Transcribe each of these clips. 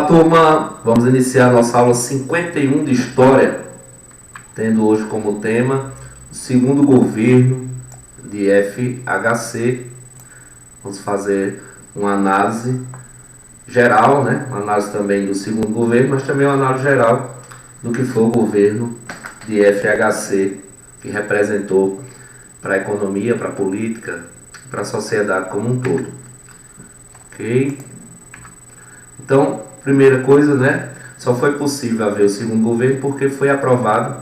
Olá, turma! Vamos iniciar nossa aula 51 de História, tendo hoje como tema o segundo governo de FHC. Vamos fazer uma análise geral, né? Uma análise também do segundo governo, mas também uma análise geral do que foi o governo de FHC, que representou para a economia, para a política, para a sociedade como um todo. Ok? Então, primeira coisa, né? Só foi possível haver o segundo governo porque foi aprovado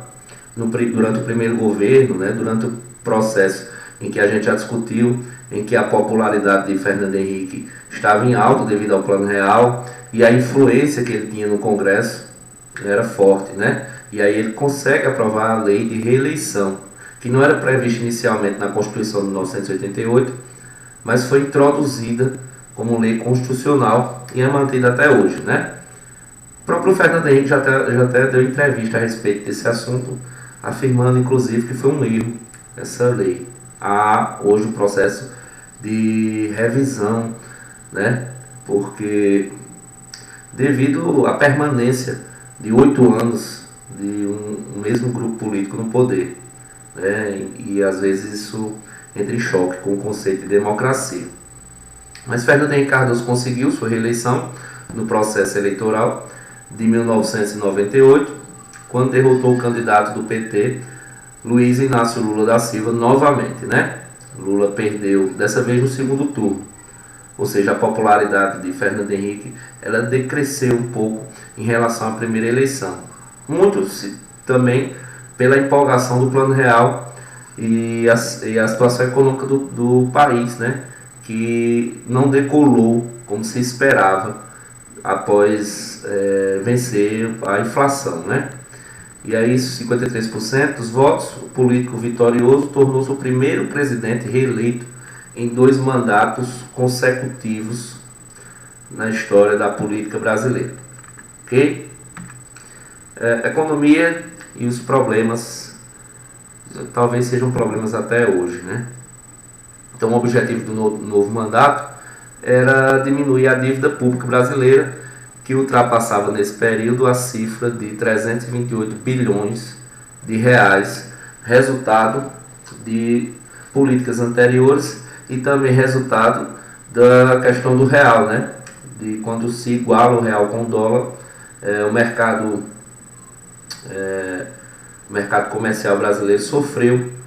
durante o primeiro governo, né? Durante o processo em que a gente já discutiu, em que a popularidade de Fernando Henrique estava em alta devido ao Plano Real e a influência que ele tinha no Congresso era forte, né? E aí ele consegue aprovar a lei de reeleição, que não era prevista inicialmente na Constituição de 1988, mas foi introduzida como lei constitucional e é mantida até hoje, né? O próprio Fernando Henrique já até deu entrevista a respeito desse assunto, afirmando inclusive que foi um erro essa lei. Há hoje um processo de revisão, né? Porque devido à permanência de 8 anos de um mesmo grupo político no poder, né? E às vezes isso entra em choque com o conceito de democracia. Mas Fernando Henrique Cardoso conseguiu sua reeleição no processo eleitoral de 1998, quando derrotou o candidato do PT, Luiz Inácio Lula da Silva, novamente, né? Lula perdeu, dessa vez no segundo turno. Ou seja, a popularidade de Fernando Henrique, ela decresceu um pouco em relação à primeira eleição. Muito também pela empolgação do Plano Real e a situação econômica do país, né? Que não decolou como se esperava após vencer a inflação, né? E aí 53% dos votos, o político vitorioso tornou-se o primeiro presidente reeleito em 2 mandatos consecutivos na história da política brasileira. Ok? Economia e os problemas, talvez sejam problemas até hoje, né? Então, o objetivo do novo mandato era diminuir a dívida pública brasileira, que ultrapassava nesse período a cifra de 328 bilhões de reais, resultado de políticas anteriores e também resultado da questão do real, né? De quando se iguala o real com o dólar, o mercado comercial brasileiro sofreu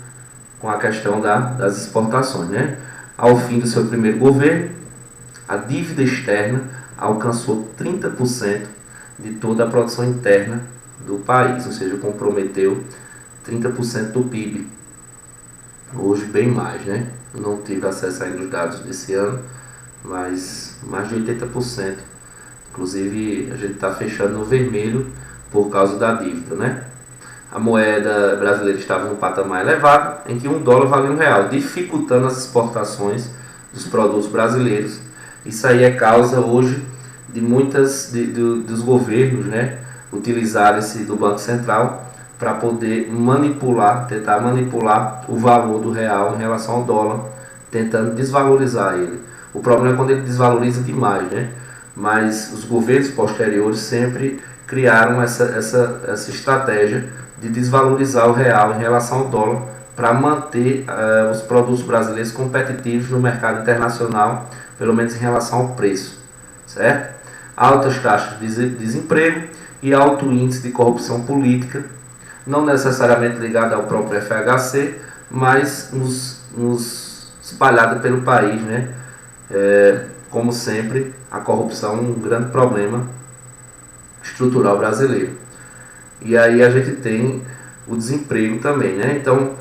com a questão das exportações, né? Ao fim do seu primeiro governo, a dívida externa alcançou 30% de toda a produção interna do país, ou seja, comprometeu 30% do PIB. Hoje bem mais, né? Eu não tive acesso ainda aos dados desse ano, mas mais de 80%. Inclusive, a gente está fechando no vermelho por causa da dívida, né? A moeda brasileira estava num patamar elevado, em que $1 valia R$1, dificultando as exportações dos produtos brasileiros. Isso aí é causa hoje de dos governos, né, utilizarem-se do Banco Central para poder tentar manipular o valor do real em relação ao dólar, tentando desvalorizar ele. O problema é quando ele desvaloriza demais, né? Mas os governos posteriores sempre criaram essa estratégia de desvalorizar o real em relação ao dólar para manter os produtos brasileiros competitivos no mercado internacional, pelo menos em relação ao preço, certo? Altas taxas de desemprego e alto índice de corrupção política, não necessariamente ligada ao próprio FHC, mas espalhada pelo país, né? Como sempre, a corrupção é um grande problema estrutural brasileiro. E aí a gente tem o desemprego também, né? Então,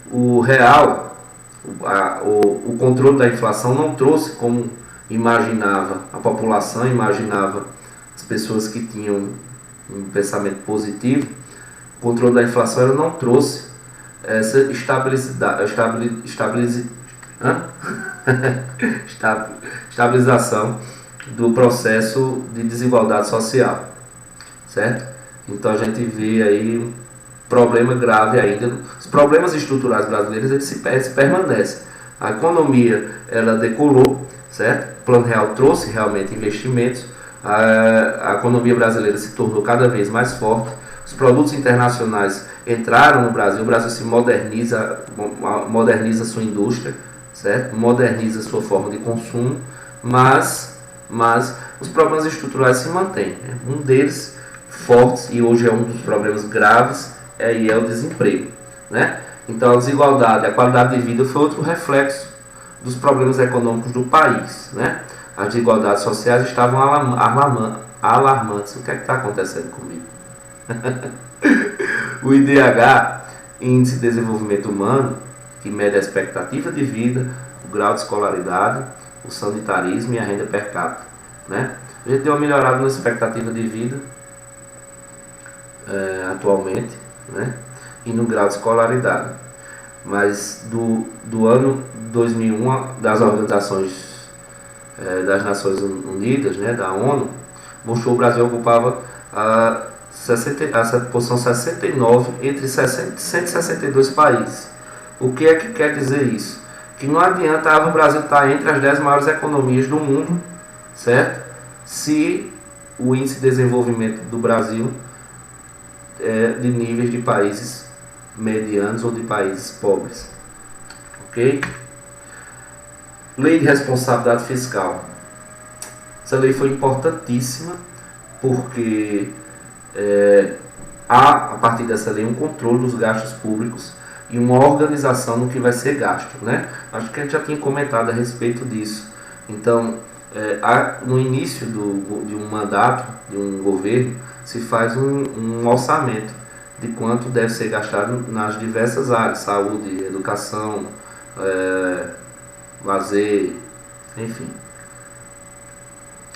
o real, o controle da inflação não trouxe como imaginava a população, imaginava as pessoas que tinham um pensamento positivo. O controle da inflação ela não trouxe essa estabilização do processo de desigualdade social, certo? Então a gente vê aí um problema grave ainda. Os problemas estruturais brasileiros eles se permanecem. A economia ela decolou, certo? O Plano Real trouxe realmente investimentos, A economia brasileira se tornou cada vez mais forte, os produtos internacionais entraram no Brasil, o Brasil se moderniza sua indústria, certo? Moderniza sua forma de consumo, mas os problemas estruturais se mantêm, né? Um deles, fortes, e hoje é um dos problemas graves, é o desemprego, né? Então a desigualdade, a qualidade de vida foi outro reflexo dos problemas econômicos do país, né? As desigualdades sociais estavam alarmantes. O que é que está acontecendo comigo? O IDH, Índice de Desenvolvimento Humano, que mede a expectativa de vida, o grau de escolaridade, o sanitarismo e a renda per capita, né? A gente deu uma melhorada na expectativa de vida atualmente, né? E no grau de escolaridade. Mas do ano 2001, das organizações das Nações Unidas, né, da ONU, mostrou que o Brasil ocupava a posição 69 entre 162 países. O que é que quer dizer isso? Que não adianta o Brasil estar entre as 10 maiores economias do mundo, certo? Se o índice de desenvolvimento do Brasil é de níveis de países medianos ou de países pobres. Ok? Lei de responsabilidade fiscal. Essa lei foi importantíssima porque há, a partir dessa lei, um controle dos gastos públicos e uma organização no que vai ser gasto, né? Acho que a gente já tinha comentado a respeito disso. Então, no início de um mandato, de um governo, se faz um orçamento de quanto deve ser gastado nas diversas áreas, saúde, educação, lazer, enfim.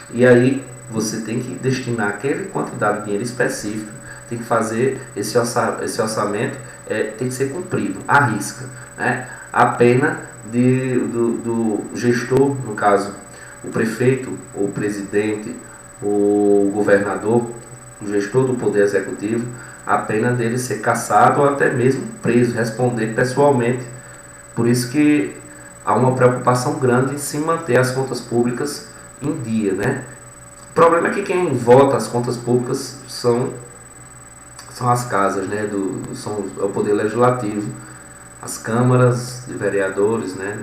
E aí você tem que destinar aquela quantidade de dinheiro específica, tem que fazer esse orçamento, tem que ser cumprido, à risca, né? A pena do gestor, no caso, o prefeito, o presidente, o governador, o gestor do poder executivo, a pena dele ser cassado ou até mesmo preso, responder pessoalmente. Por isso que há uma preocupação grande em se manter as contas públicas em dia, né? O problema é que quem vota as contas públicas são as casas, né? É o poder legislativo, as câmaras de vereadores, né?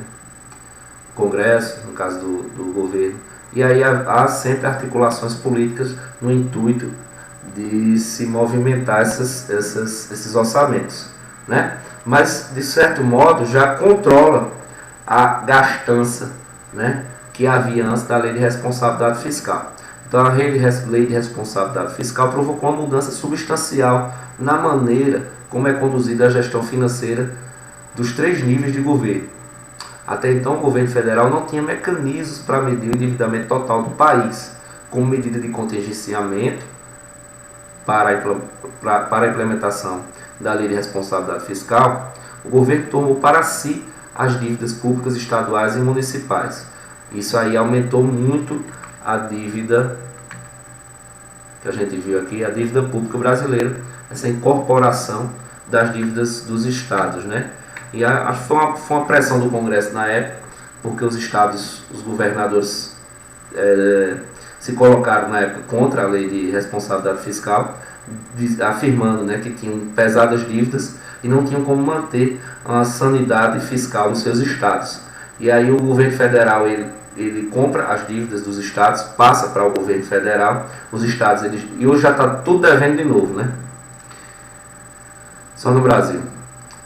O Congresso, no caso do governo. E aí há sempre articulações políticas no intuito de se movimentar esses orçamentos, né? Mas, de certo modo, já controla a gastança, né, que havia antes da Lei de Responsabilidade Fiscal. Então, a Lei de Responsabilidade Fiscal provocou uma mudança substancial na maneira como é conduzida a gestão financeira dos 3 níveis de governo. Até então, o governo federal não tinha mecanismos para medir o endividamento total do país, como medida de contingenciamento para a implementação da Lei de Responsabilidade Fiscal. O governo tomou para si as dívidas públicas estaduais e municipais. Isso aí aumentou muito a dívida que a gente viu aqui, a dívida pública brasileira, essa incorporação das dívidas dos estados, né? E acho que foi uma pressão do Congresso na época, porque os estados, os governadores se colocaram na época contra a Lei de Responsabilidade Fiscal, afirmando, né, que tinham pesadas dívidas e não tinham como manter uma sanidade fiscal nos seus estados. E aí o governo federal ele compra as dívidas dos estados, passa para o governo federal, os estados, e hoje já está tudo devendo de novo, né? Só no Brasil.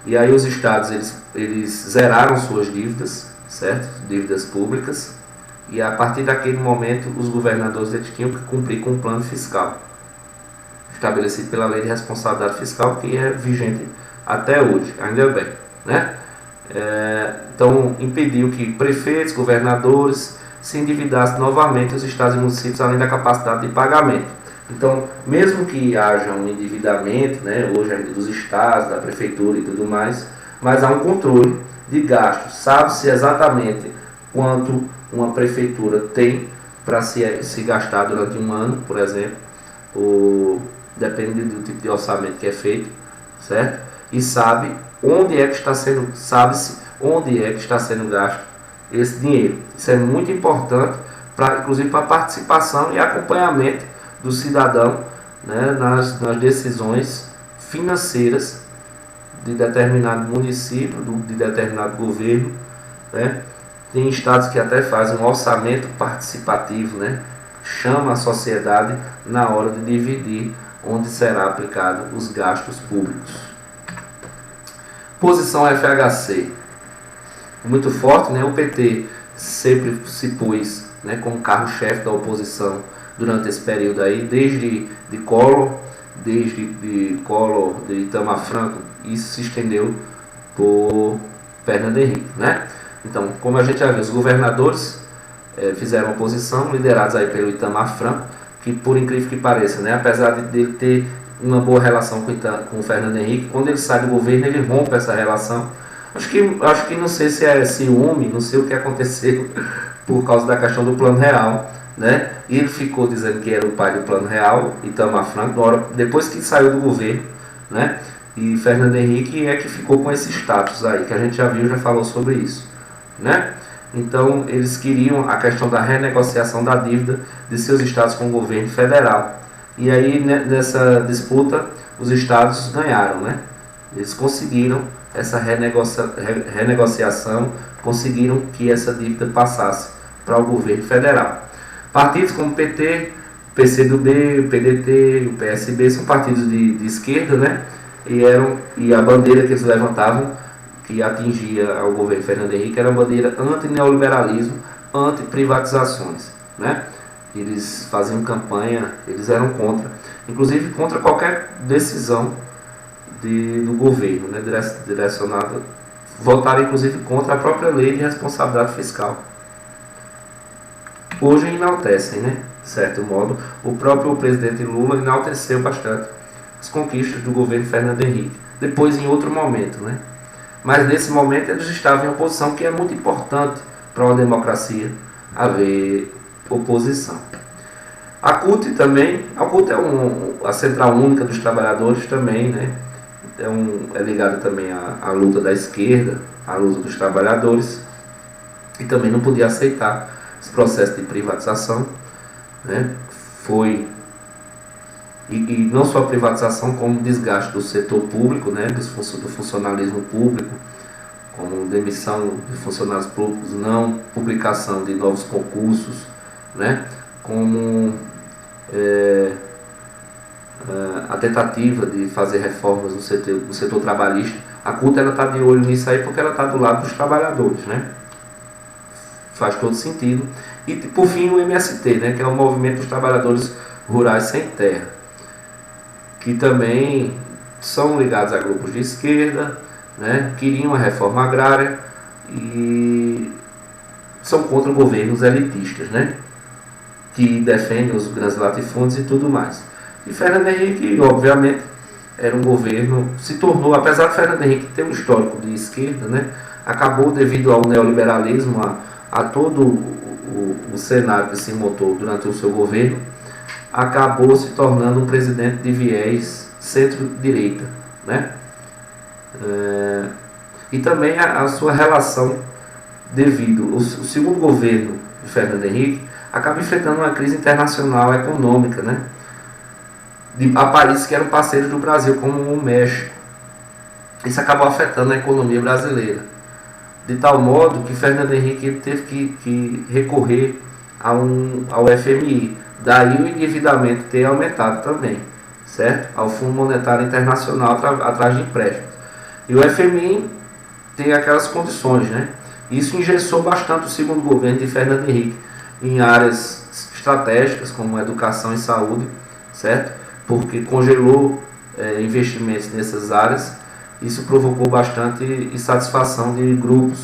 E aí os estados eles zeraram suas dívidas, certo? Dívidas públicas, e a partir daquele momento os governadores eles tinham que cumprir com o plano fiscal estabelecido pela Lei de Responsabilidade Fiscal, que é vigente até hoje, ainda bem, né? Então impediu que prefeitos, governadores se endividassem novamente os estados e municípios além da capacidade de pagamento. Então, mesmo que haja um endividamento, né, hoje ainda dos estados, da prefeitura e tudo mais, mas há um controle de gastos. Sabe-se exatamente quanto uma prefeitura tem para se gastar durante um ano, por exemplo, depende do tipo de orçamento que é feito, certo? E sabe-se onde é que está sendo gasto esse dinheiro. Isso é muito importante inclusive para participação e acompanhamento do cidadão, né, nas decisões financeiras de determinado município, de determinado governo, né. Tem estados que até fazem um orçamento participativo, né, chama a sociedade na hora de dividir onde será aplicado os gastos públicos. Posição FHC, muito forte, né? O PT sempre se pôs, né, como carro-chefe da oposição durante esse período aí, desde de Collor, de Itamar Franco, isso se estendeu por Fernando Henrique, né? Então, como a gente já viu, os governadores fizeram oposição, liderados aí pelo Itamar Franco, que por incrível que pareça, né, apesar de ele ter uma boa relação com o Fernando Henrique, quando ele sai do governo, ele rompe essa relação. Acho que não sei se é ciúme, não sei o que aconteceu por causa da questão do Plano Real, né? E ele ficou dizendo que era o pai do Plano Real, Itamar Franco, depois que saiu do governo, né? E Fernando Henrique é que ficou com esse status aí, que a gente já viu, já falou sobre isso, né? Então, eles queriam a questão da renegociação da dívida de seus estados com o governo federal. E aí, nessa disputa, os estados ganharam, né? Eles conseguiram essa renegociação, conseguiram que essa dívida passasse para o governo federal. Partidos como o PT, o PCdoB, o PDT, o PSB são partidos de esquerda, né? E a bandeira que eles levantavam, que atingia ao governo Fernando Henrique, era a bandeira anti-neoliberalismo, anti-privatizações, né? Eles faziam campanha, eles eram contra, inclusive contra qualquer decisão do governo, né, direcionada, votaram inclusive contra a própria lei de responsabilidade fiscal. Hoje enaltecem, né, de certo modo, o próprio presidente Lula enalteceu bastante as conquistas do governo Fernando Henrique, depois em outro momento, né? Mas nesse momento eles estavam em oposição, que é muito importante para uma democracia haver oposição. A CUT também, a CUT é a Central Única dos Trabalhadores também, né? É ligado também à luta da esquerda, à luta dos trabalhadores, e também não podia aceitar esse processo de privatização, né? E não só a privatização, como o desgaste do setor público, né, do funcionalismo público, como demissão de funcionários públicos, não publicação de novos concursos, né, como a tentativa de fazer reformas no setor trabalhista. A CUT está de olho nisso aí porque ela está do lado dos trabalhadores, né? Faz todo sentido. E por fim o MST, né, que é o Movimento dos Trabalhadores Rurais Sem Terra, que também são ligados a grupos de esquerda, né, queriam a reforma agrária e são contra governos elitistas, né, que defendem os grandes latifúndios e tudo mais. E Fernando Henrique, obviamente, era um governo, se tornou, apesar de Fernando Henrique ter um histórico de esquerda, né, acabou, devido ao neoliberalismo, a todo o cenário que se montou durante o seu governo, acabou se tornando um presidente de viés centro-direita, né? E também a sua relação, devido o segundo governo de Fernando Henrique, acaba enfrentando uma crise internacional econômica, né? A países que eram parceiros do Brasil, como o México. Isso acabou afetando a economia brasileira, de tal modo que Fernando Henrique teve que recorrer ao FMI. Daí o endividamento ter aumentado também, certo? Ao Fundo Monetário Internacional atrás de empréstimos. E o FMI tem aquelas condições, né? Isso engessou bastante o segundo governo de Fernando Henrique em áreas estratégicas como educação e saúde, certo? Porque congelou investimentos nessas áreas. Isso provocou bastante insatisfação de grupos,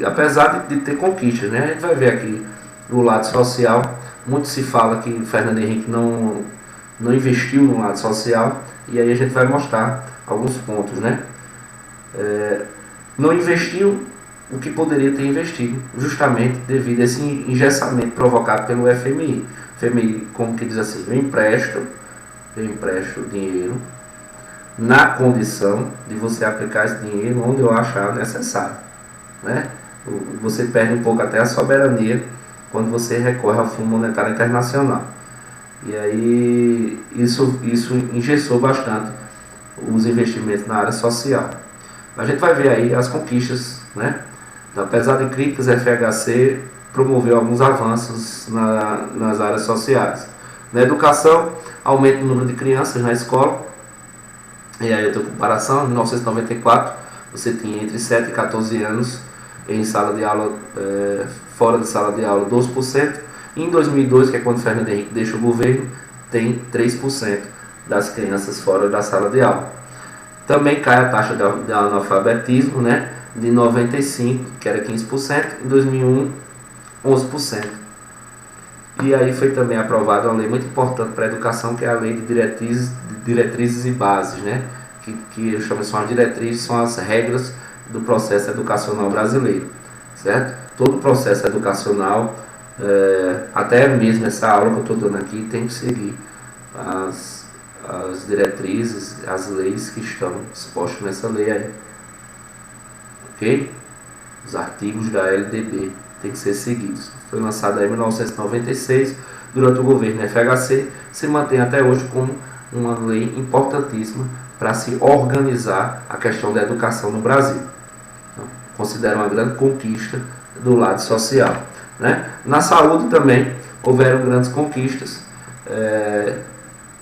apesar de ter conquistas, né? A gente vai ver aqui no lado social. Muito se fala que Fernando Henrique não investiu no lado social, e aí a gente vai mostrar alguns pontos, né? Não investiu o que poderia ter investido, justamente devido a esse engessamento provocado pelo FMI. O FMI, como que diz assim, eu empresto dinheiro na condição de você aplicar esse dinheiro onde eu achar necessário, né? Você perde um pouco até a soberania quando você recorre ao Fundo Monetário Internacional. E aí isso engessou bastante os investimentos na área social. A gente vai ver aí as conquistas, né? Apesar de críticas, a FHC promoveu alguns avanços nas áreas sociais. Na educação, aumenta o número de crianças na escola. E aí eu tenho comparação, em 1994 você tinha entre 7 e 14 anos em sala de aula, fora de sala de aula 12%, e em 2002, que é quando Fernando Henrique deixa o governo, tem 3% das crianças fora da sala de aula. Também cai a taxa de analfabetismo, né, de 95, que era 15%, em 2001, 11%. E aí foi também aprovada uma lei muito importante para a educação, que é a Lei de Diretrizes e Bases, né, que eu chamo de diretrizes, são as regras do processo educacional brasileiro, certo? Todo o processo educacional, até mesmo essa aula que eu estou dando aqui, tem que seguir as diretrizes, as leis que estão expostas nessa lei aí, ok? Os artigos da LDB têm que ser seguidos. Foi lançada em 1996, durante o governo FHC, se mantém até hoje como uma lei importantíssima para se organizar a questão da educação no Brasil. Então, considero uma grande conquista do lado social, né? Na saúde também houveram grandes conquistas,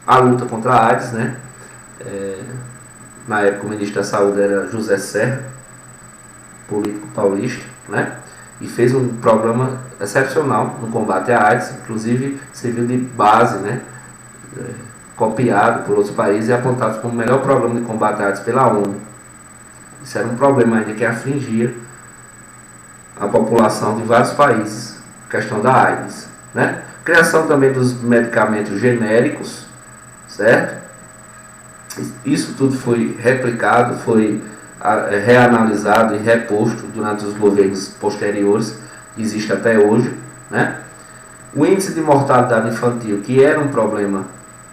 a luta contra a AIDS, né? Na época o ministro da Saúde era José Serra, político paulista, né? E fez um programa excepcional no combate à AIDS, inclusive serviu de base, né? Copiado por outros países e apontado como o melhor programa de combate à AIDS pela ONU. Isso era um problema ainda que afligia a população de vários países, a questão da AIDS, né? Criação também dos medicamentos genéricos, certo? Isso tudo foi replicado, foi reanalisado e reposto durante os governos posteriores, que existe até hoje, né? O índice de mortalidade infantil, que era um problema,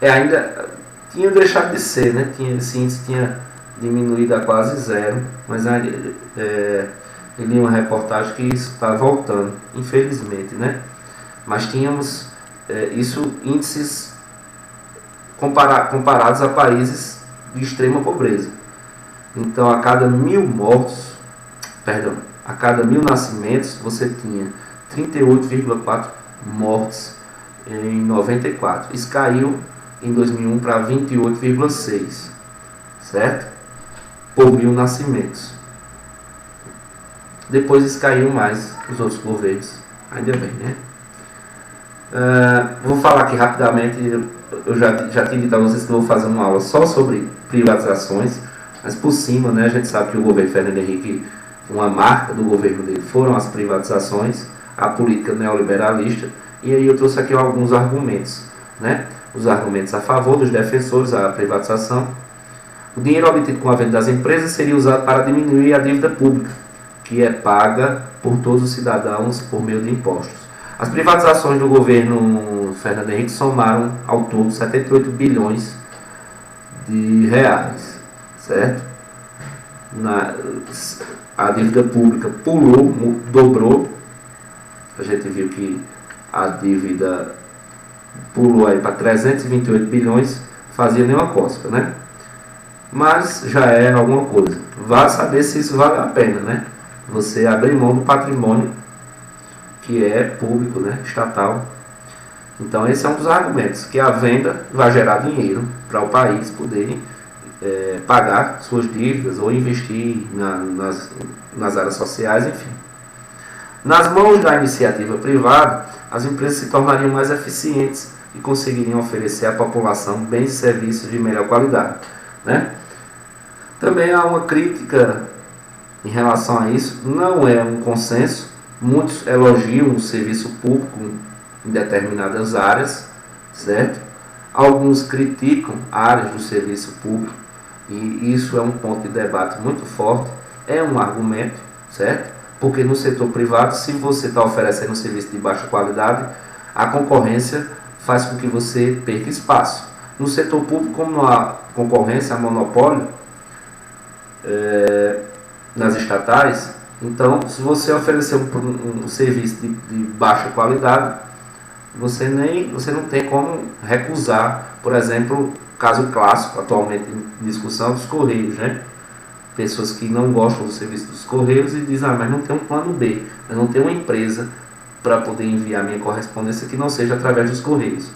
ainda tinha deixado de ser, né? Esse índice tinha diminuído a quase zero, mas eu li uma reportagem que isso está voltando, infelizmente, né? Mas tínhamos índices comparados a países de extrema pobreza. Então, a cada 1.000 nascimentos, você tinha 38,4 mortes em 94. Isso caiu em 2001 para 28,6, certo? Por 1.000 nascimentos. Depois isso caiu mais nos outros governos. Ainda bem, né? Vou falar aqui rapidamente. Eu já tinha dito a vocês que eu vou fazer uma aula só sobre privatizações, mas por cima, né, a gente sabe que o governo Fernando Henrique, uma marca do governo dele foram as privatizações, a política neoliberalista, e aí eu trouxe aqui alguns argumentos, né? Os argumentos a favor dos defensores da privatização. O dinheiro obtido com a venda das empresas seria usado para diminuir a dívida pública, que é paga por todos os cidadãos por meio de impostos. As privatizações do governo Fernando Henrique somaram ao todo 78 bilhões de reais, certo? A dívida pública dobrou. A gente viu que a dívida pulou aí para 328 bilhões, fazia nenhuma cócega, né? Mas já é alguma coisa. Vá saber se isso vale a pena, né? Você abrir mão do patrimônio que é público, né? Estatal. Então esse é um dos argumentos, que a venda vai gerar dinheiro para o país poder pagar suas dívidas ou investir nas áreas sociais, enfim. Nas mãos da iniciativa privada, as empresas se tornariam mais eficientes e conseguiriam oferecer à população bens e serviços de melhor qualidade, né? Também há uma crítica em relação a isso, não é um consenso. Muitos elogiam o serviço público em determinadas áreas, certo? Alguns criticam áreas do serviço público, e isso é um ponto de debate muito forte, é um argumento, certo? Porque no setor privado, se você está oferecendo um serviço de baixa qualidade, a concorrência faz com que você perca espaço. No setor público, como não há concorrência, há monopólio, nas estatais, Então, se você oferecer um serviço de baixa qualidade, você não tem como recusar. Por exemplo, caso clássico atualmente em discussão dos Correios, né? Pessoas que não gostam do serviço dos Correios e dizem, mas não tem um plano B, eu não tenho uma empresa para poder enviar minha correspondência que não seja através dos Correios.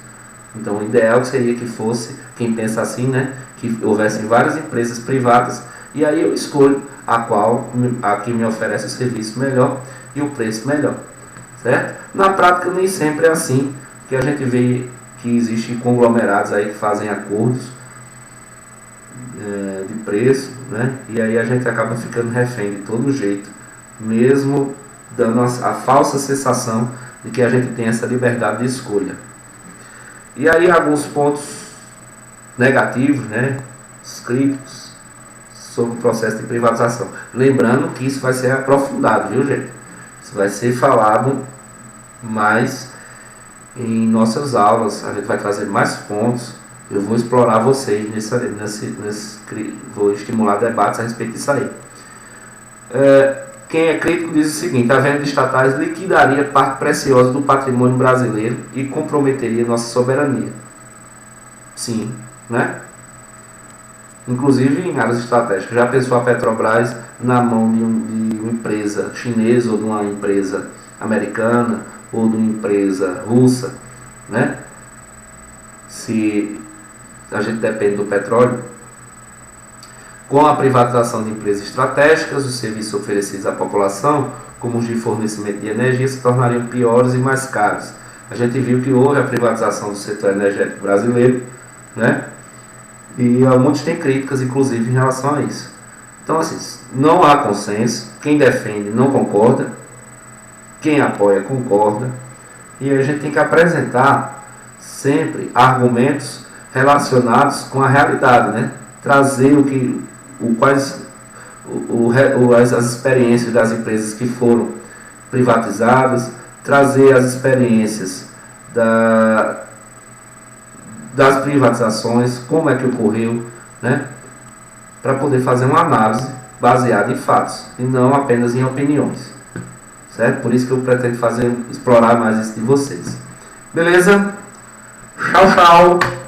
Então, o ideal seria que fosse, quem pensa assim, né, que houvessem várias empresas privadas, e aí eu escolho a que me oferece o serviço melhor e o preço melhor, certo? Na prática nem sempre é assim, porque a gente vê que existem conglomerados aí que fazem acordos de preço, né? E aí a gente acaba ficando refém de todo jeito, mesmo dando a falsa sensação de que a gente tem essa liberdade de escolha. E aí alguns pontos negativos, né, os críticos, sobre o processo de privatização. Lembrando que isso vai ser aprofundado, viu, gente? Isso vai ser falado mais em nossas aulas, a gente vai trazer mais pontos. Eu vou explorar vocês vou estimular debates a respeito disso aí. Quem é crítico diz o seguinte: a venda de estatais liquidaria parte preciosa do patrimônio brasileiro e comprometeria nossa soberania. Sim, né? Inclusive em áreas estratégicas. Já pensou a Petrobras na mão de uma empresa chinesa ou de uma empresa americana ou de uma empresa russa, né? Se a gente depende do petróleo. Com a privatização de empresas estratégicas, os serviços oferecidos à população, como os de fornecimento de energia, se tornariam piores e mais caros. A gente viu que houve a privatização do setor energético brasileiro, né? E muitos têm críticas, inclusive, em relação a isso. Então, assim, não há consenso. Quem defende não concorda, quem apoia concorda. E a gente tem que apresentar sempre argumentos relacionados com a realidade, né? Trazer as experiências das empresas que foram privatizadas, trazer as experiências das privatizações, como é que ocorreu, né? Para poder fazer uma análise baseada em fatos e não apenas em opiniões, certo? Por isso que eu pretendo explorar mais isso de vocês. Beleza? Tchau, tchau!